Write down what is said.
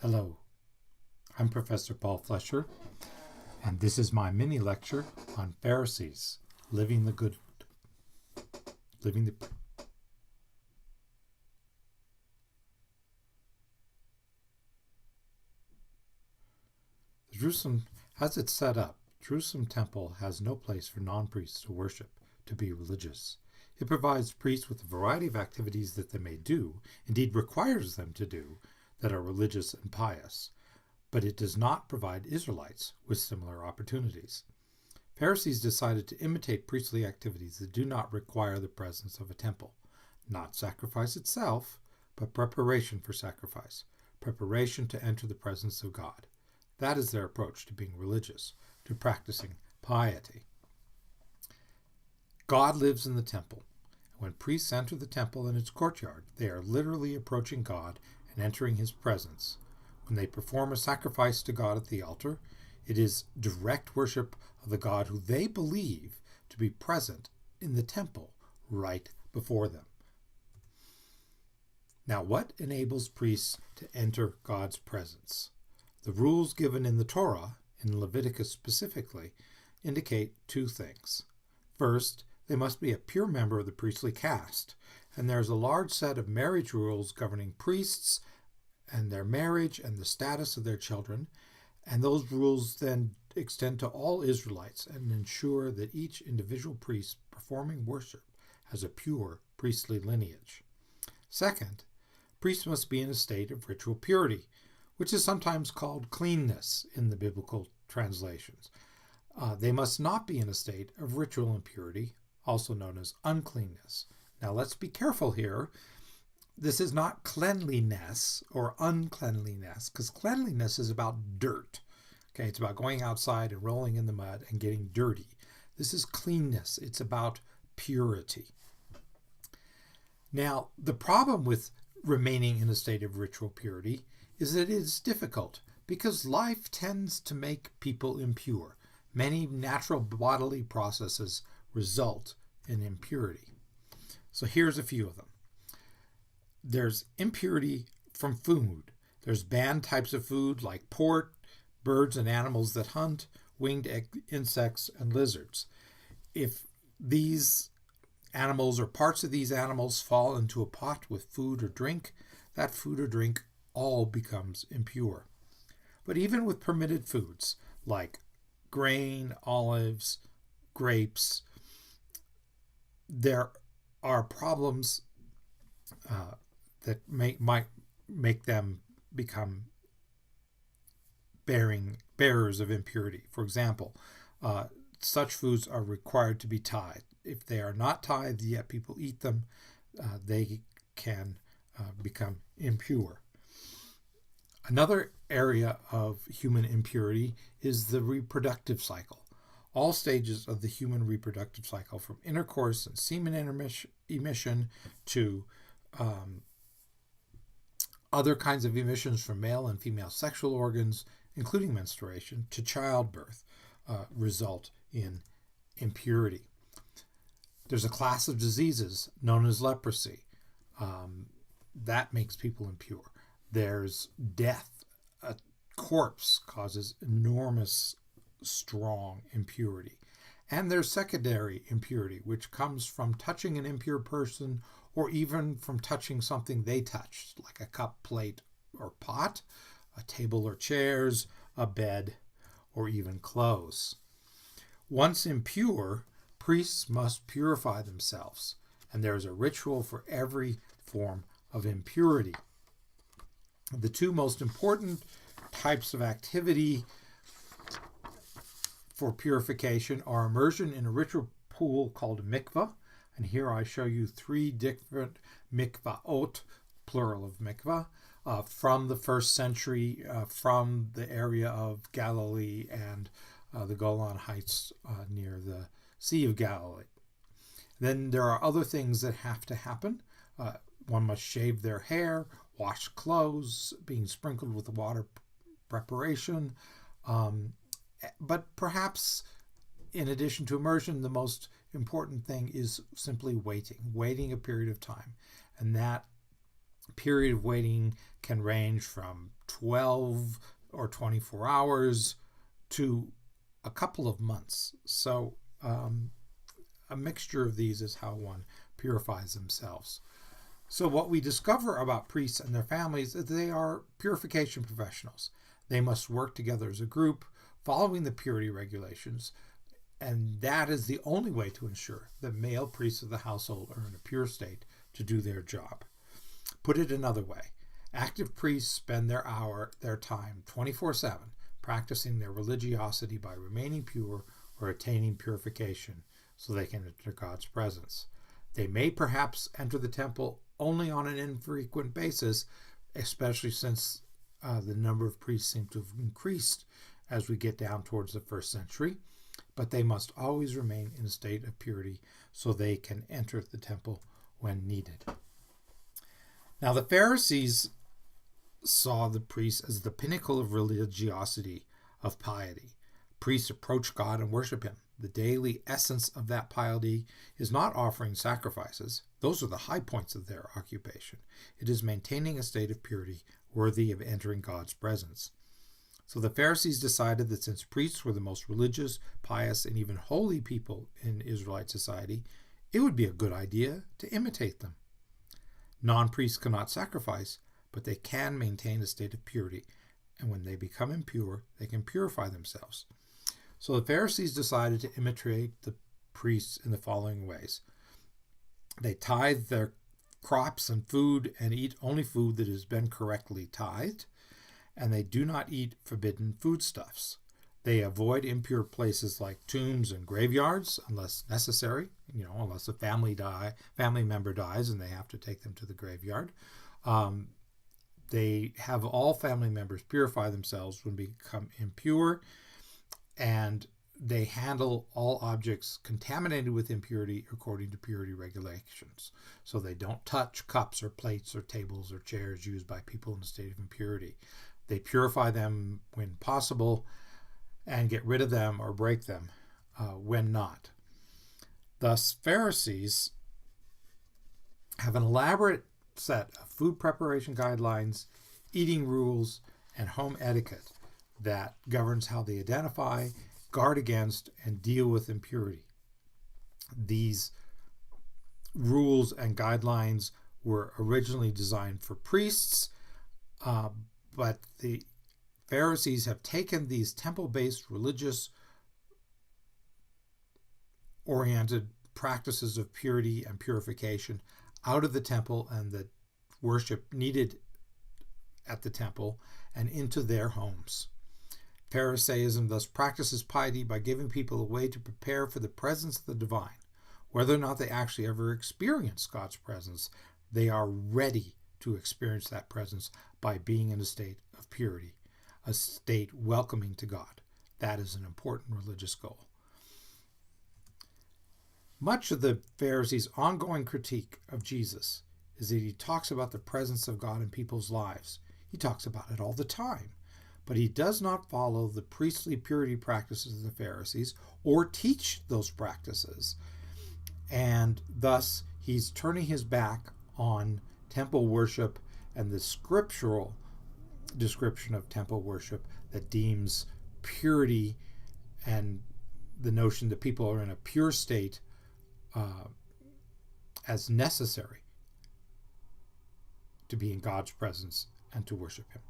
Hello, I'm Professor Paul Flesher, and this is my mini lecture on Pharisees, living the Jerusalem, as it's set up, Jerusalem temple has no place for non-priests to worship, to be religious. It provides priests with a variety of activities that they may do, indeed requires them to do, that are religious and pious, but it does not provide Israelites with similar opportunities. Pharisees decided to imitate priestly activities that do not require the presence of a temple, not sacrifice itself, but preparation for sacrifice, preparation to enter the presence of God. That is their approach to being religious, to practicing piety. God lives in the temple. When priests enter the temple and its courtyard, they are literally approaching God and entering his presence. When they perform a sacrifice to God at the altar, it is direct worship of the God who they believe to be present in the temple right before them. Now, what enables priests to enter God's presence? The rules given in the Torah, in Leviticus specifically, indicate two things. First, they must be a pure member of the priestly caste, and there's a large set of marriage rules governing priests and their marriage and the status of their children, and those rules then extend to all Israelites and ensure that each individual priest performing worship has a pure priestly lineage. Second, priests must be in a state of ritual purity, which is sometimes called cleanness in the biblical translations. They must not be in a state of ritual impurity, also known as uncleanness. Now let's be careful here. This is not cleanliness or uncleanliness, because cleanliness is about dirt. Okay, it's about going outside and rolling in the mud and getting dirty. This is cleanness. It's about purity. Now, the problem with remaining in a state of ritual purity is that it is difficult because life tends to make people impure. Many natural bodily processes result in impurity. So here's a few of them. There's impurity from food. There's banned types of food like pork, birds and animals that hunt, winged insects, and lizards. If these animals or parts of these animals fall into a pot with food or drink, that food or drink all becomes impure. But even with permitted foods like grain, olives, grapes, there are problems that might make them become bearers of impurity. For example, such foods are required to be tithed. If they are not tithed, yet people eat them, they can become impure. Another area of human impurity is the reproductive cycle. All stages of the human reproductive cycle, from intercourse and semen emission to other kinds of emissions from male and female sexual organs, including menstruation, to childbirth, result in impurity. There's a class of diseases known as leprosy. That makes people impure. There's death. A corpse causes enormous, strong impurity. And there's secondary impurity, which comes from touching an impure person or even from touching something they touched, like a cup, plate, or pot, a table or chairs, a bed, or even clothes. Once impure, priests must purify themselves, and there is a ritual for every form of impurity. The two most important types of activity for purification are immersion in a ritual pool called a mikvah, and here I show you three different mikvaot, plural of mikvah, from the first century, from the area of Galilee and the Golan Heights near the Sea of Galilee. Then there are other things that have to happen. One must shave their hair, wash clothes, being sprinkled with water preparation. But perhaps, in addition to immersion, the most important thing is simply waiting a period of time. And that period of waiting can range from 12 or 24 hours to a couple of months. So a mixture of these is how one purifies themselves. So what we discover about priests and their families is they are purification professionals. They must work together as a group, following the purity regulations, and that is the only way to ensure that male priests of the household are in a pure state to do their job. Put it another way, active priests spend their time 24/7 practicing their religiosity by remaining pure or attaining purification so they can enter God's presence. They may perhaps enter the temple only on an infrequent basis, especially since the number of priests seem to have increased as we get down towards the 1st century, but they must always remain in a state of purity so they can enter the temple when needed. Now, the Pharisees saw the priests as the pinnacle of religiosity, of piety. Priests approach God and worship him. The daily essence of that piety is not offering sacrifices. Those are the high points of their occupation. It is maintaining a state of purity worthy of entering God's presence. So the Pharisees decided that since priests were the most religious, pious, and even holy people in Israelite society, it would be a good idea to imitate them. Non-priests cannot sacrifice, but they can maintain a state of purity, and when they become impure, they can purify themselves. So the Pharisees decided to imitate the priests in the following ways. They tithe their crops and food and eat only food that has been correctly tithed, and they do not eat forbidden foodstuffs. They avoid impure places like tombs and graveyards unless necessary, unless a family member dies and they have to take them to the graveyard. They have all family members purify themselves when they become impure, and they handle all objects contaminated with impurity according to purity regulations. So they don't touch cups or plates or tables or chairs used by people in a state of impurity. They purify them when possible and get rid of them or break them when not. Thus, Pharisees have an elaborate set of food preparation guidelines, eating rules, and home etiquette that governs how they identify, guard against, and deal with impurity. These rules and guidelines were originally designed for priests, but the Pharisees have taken these temple-based religious-oriented practices of purity and purification out of the temple and the worship needed at the temple and into their homes. Pharisaism thus practices piety by giving people a way to prepare for the presence of the divine. Whether or not they actually ever experience God's presence, they are ready to experience that presence by being in a state of purity, a state welcoming to God. That is an important religious goal. Much of the Pharisees' ongoing critique of Jesus is that he talks about the presence of God in people's lives. He talks about it all the time. But he does not follow the priestly purity practices of the Pharisees or teach those practices. And thus, he's turning his back on temple worship and the scriptural description of temple worship that deems purity and the notion that people are in a pure state as necessary to be in God's presence and to worship him.